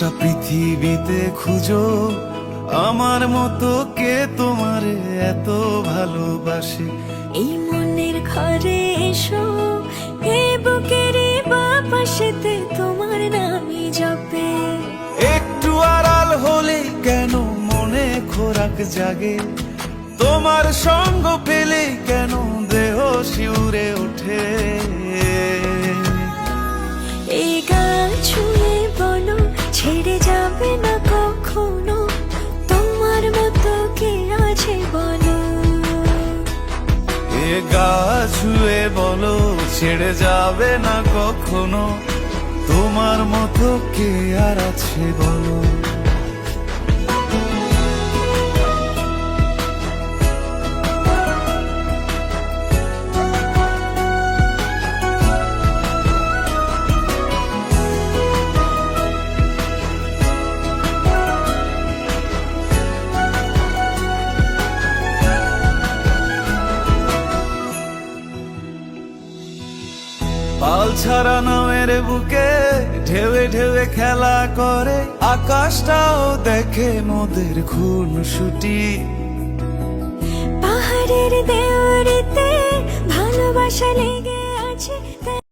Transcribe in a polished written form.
গোটা পৃথিবীতে খুঁজো আমার মতো কে তোমারে এত ভালোবাসে। এই মনের ঘরে এসো, এ বুকের বাপাশেতে তোমার নামই জপে। একটু আড়াল হলে কেন মনে খোরাক জাগে, তোমার সঙ্গ পেলে কেন দেহ শিউরে ওঠে। এই গা ছুঁয়ে বলো ছেড়ে যাবে না কখনো, তোমার মতো কে আছে বলো। এ গা ছুঁয়ে বলো ছেড়ে যাবে না কখনো, তোমার মতো কে আর আছে বলো। পাল ছাড়া নামের বুকে ঢেউে ঢেউে খেলা করে, আকাশটাও দেখে মোদের খুনসুটি। পাহাড়ের দেওয়ারিতে ভালোবাসা লেগে